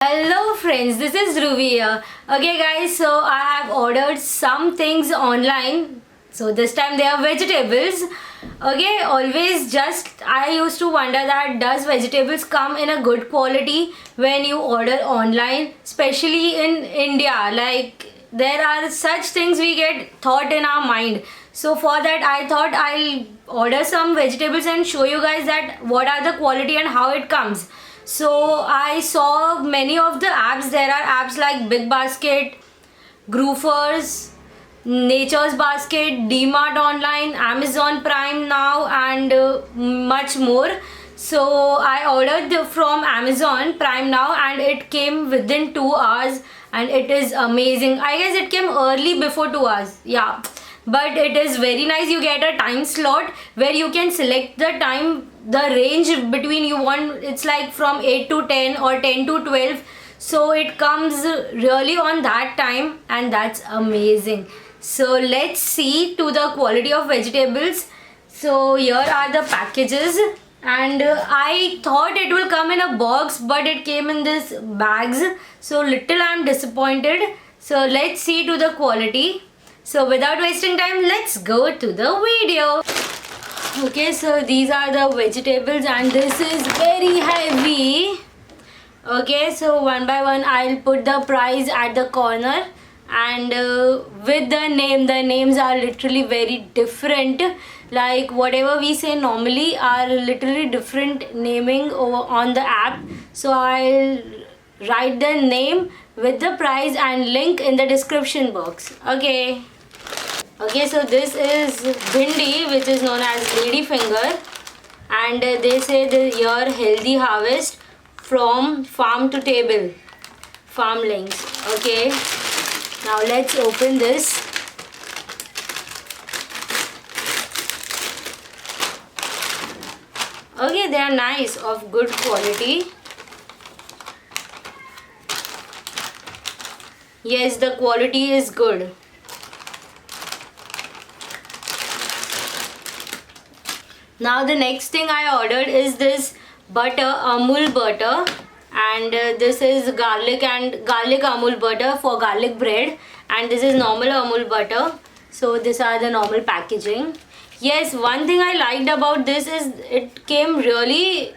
Hello friends, this is Ruby here. Okay guys, so I have ordered some things online. So this time they are vegetables. Okay, always just I used to wonder that does vegetables come in a good quality when you order online, especially in India. Like there are such things we get thought in our mind. So for that I thought I'll order some vegetables and show you guys that what are the quality and how it comes. So I saw many of the apps. There are apps like Big Basket, Groofers, Nature's Basket, DMart Online, Amazon Prime Now, and much more. So I ordered from Amazon Prime Now and it came within 2 hours and it is amazing. I guess it came early before 2 hours. Yeah. But it is very nice. You get a time slot where you can select the time, the range between you want. It's like from 8 to 10 or 10 to 12. So it comes really on that time and that's amazing. So let's see to the quality of vegetables. So here are the packages and I thought it will come in a box but it came in this bags. So little I'm disappointed. So let's see to the quality. So without wasting time, let's go to the video. Okay, so these are the vegetables and this is very heavy. Okay, so one by one I'll put the price at the corner and with the names are literally very different. Like whatever we say normally are literally different naming over on the app. So I'll write the name with the price and link in the description box. Okay, so this is bhindi, which is known as lady finger, and they say your healthy harvest from farm to table, farm links. Okay, now let's open this. Okay, they are nice, of good quality. Yes, the quality is good. Now the next thing I ordered is this butter, Amul butter, and this is garlic Amul butter for garlic bread, and this is normal Amul butter. So these are the normal packaging. Yes, one thing I liked about this is it came really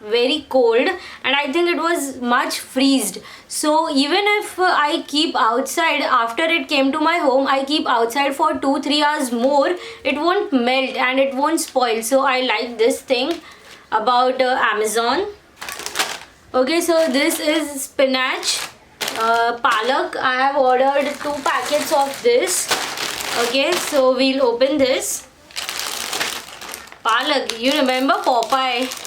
very cold and I think it was much freezed. So even if I keep outside, after it came to my home, I keep outside for 2-3 hours more, it won't melt and it won't spoil. So I like this thing about Amazon. Okay, so this is spinach, palak. I have ordered 2 packets of this. Okay, so we'll open this. Palak, you remember Popeye?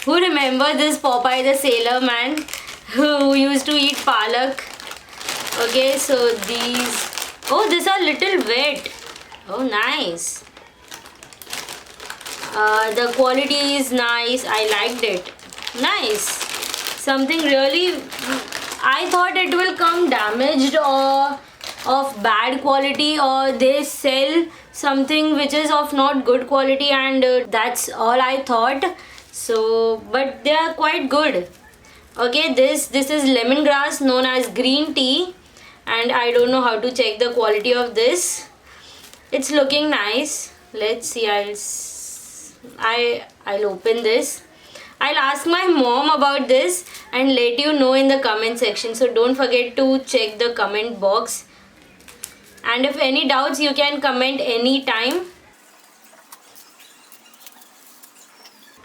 Who remember this Popeye the Sailor Man who used to eat palak? Okay, so these are little wet. Oh, nice. The quality is nice. I liked it. Nice. Something really, I thought it will come damaged or of bad quality, or they sell something which is of not good quality, and that's all I thought. So but they are quite good. Okay, this is lemongrass, known as green tea, and I don't know how to check the quality of this. It's looking nice. Let's see. I'll open this. I'll ask my mom about this and let you know in the comment section. So don't forget to check the comment box, and if any doubts you can comment anytime.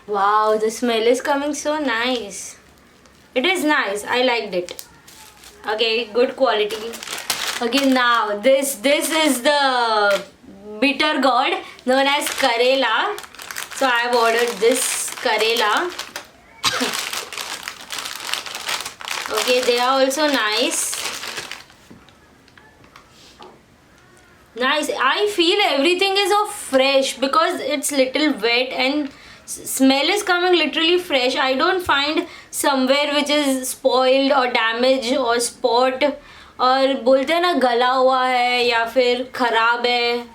Wow, the smell is coming so nice. It is nice. I liked it. Okay, good quality. Okay, now this is the bitter gourd known as Karela. So I have ordered this Karela. Okay, they are also nice. Nice. I feel everything is of fresh because it's little wet and smell is coming literally fresh. I don't find somewhere which is spoiled or damaged or spot और बोलते हैं ना गला हुआ है या फिर खराब है.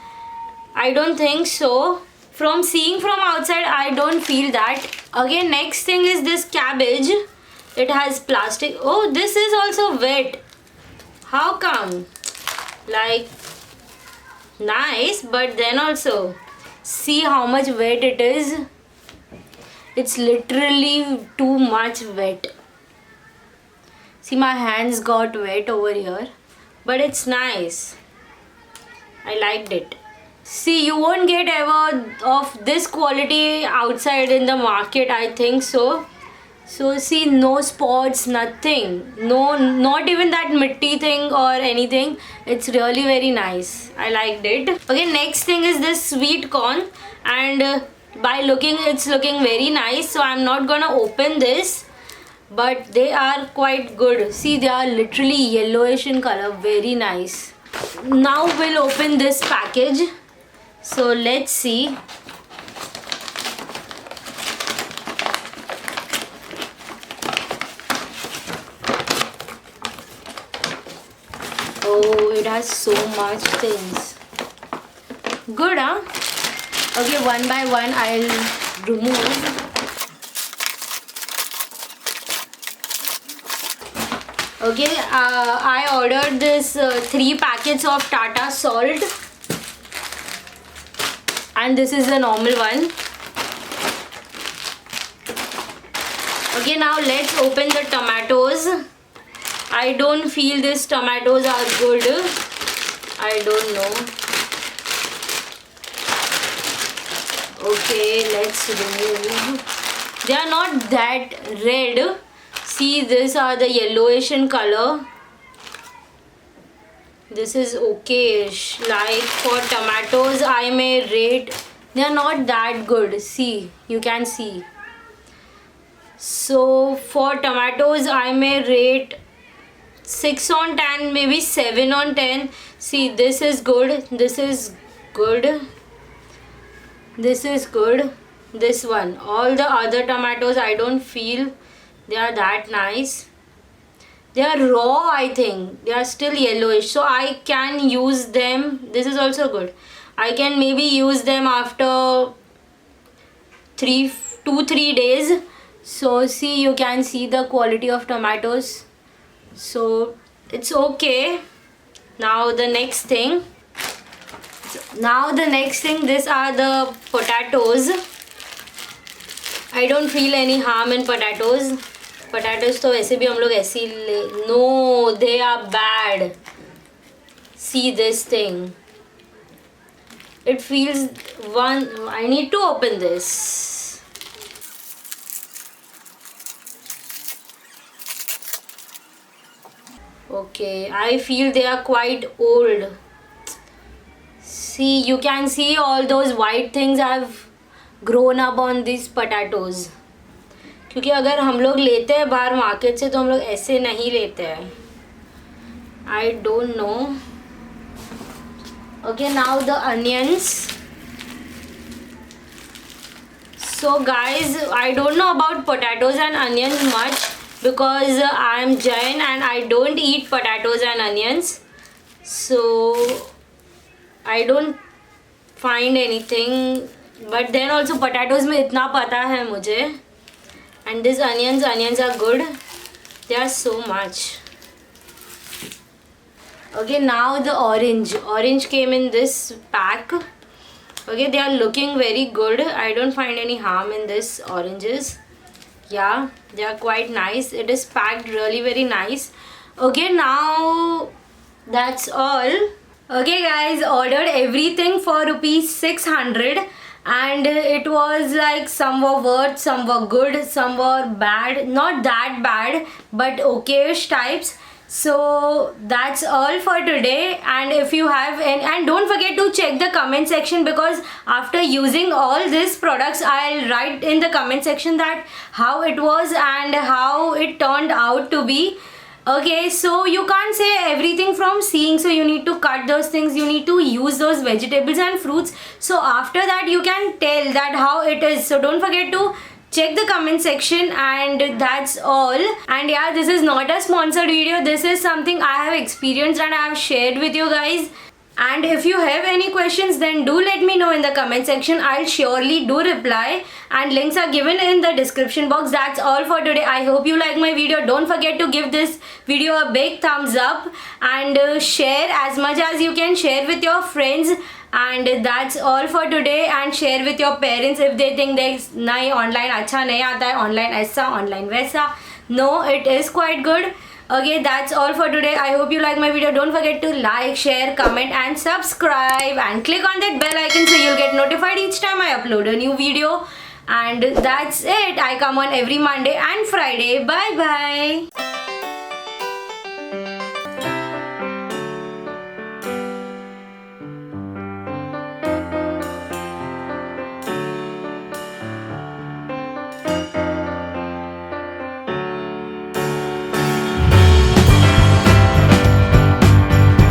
I don't think so. From seeing from outside, I don't feel that. Again, next thing is this cabbage. It has plastic. Oh, this is also wet. How come? Like, nice, but then also see how much wet it is. It's literally too much wet. See, my hands got wet over here, but it's nice. I liked it. See, you won't get ever of this quality outside in the market, I think so. So see, no spots, nothing. No, not even that mitti thing or anything. It's really very nice. I liked it. Okay, next thing is this sweet corn, and by looking, it's looking very nice. So I'm not gonna open this, but they are quite good. See, they are literally yellowish in color. Very nice. Now we'll open this package. So let's see. Oh, it has so much things. Good, huh? Okay, one by one I'll remove. Okay, I ordered this 3 packets of Tata salt, and this is the normal one. Okay, now let's open the tomatoes. I don't feel these tomatoes are good. I don't know. Okay, let's remove. They are not that red. See, these are the yellowish in color. This is okayish. Like for tomatoes, I may rate. They are not that good. See, you can see. So for tomatoes, I may rate 6 on 10, maybe 7 on 10. See, this is good. This is good. This is good. This one. All the other tomatoes, I don't feel they are that nice. They are raw, I think. They are still yellowish. So I can use them. This is also good. I can maybe use them after 2-3 days. So see, you can see the quality of tomatoes. So it's okay. Now the next thing. These are the potatoes. I don't feel any harm in potatoes. Potatoes तो वैसे भी हम लोग ऐसे ही ले. No, they are bad. See this thing. It feels one. I need to open this. Okay, I feel they are quite old. See, you can see all those white things have grown up on these potatoes. क्योंकि अगर हम लोग लेते हैं बाहर market से तो हम लोग ऐसे नहीं लेते हैं. I don't know. Okay, now the onions. So guys, I don't know about potatoes and onions much because I am Jain and I don't eat potatoes and onions. So I don't find anything. But then also potatoes में इतना पता है मुझे. And these onions are good. They are so much. Okay, now the orange came in this pack. Okay, they are looking very good. I don't find any harm in this oranges. Yeah, they are quite nice. It is packed really very nice. Okay, now that's all. Okay guys, ordered everything for rupees 600. And it was like some were worth, some were good, some were bad. Not that bad, but okayish types. So that's all for today. And if you have and don't forget to check the comment section, because after using all these products, I'll write in the comment section that how it was and how it turned out to be. Okay, so you can't say everything from seeing, so you need to cut those things, you need to use those vegetables and fruits. So after that you can tell that how it is. So don't forget to check the comment section, and that's all. And yeah, this is not a sponsored video. This is something I have experienced and I have shared with you guys. And if you have any questions, then do let me know in the comment section. I'll surely do reply, and links are given in the description box. That's all for today. I hope you like my video. Don't forget to give this video a big thumbs up, and share as much as you can. Share with your friends. And that's all for today. And share with your parents if they think nahi online अच्छा नहीं आता है, online ऐसा, online वैसा. No, it is quite good. Okay, that's all for today. I hope you like my video. Don't forget to like, share, comment and subscribe, and click on that bell icon so you'll get notified each time I upload a new video. And that's it. I come on every Monday and Friday. Bye bye.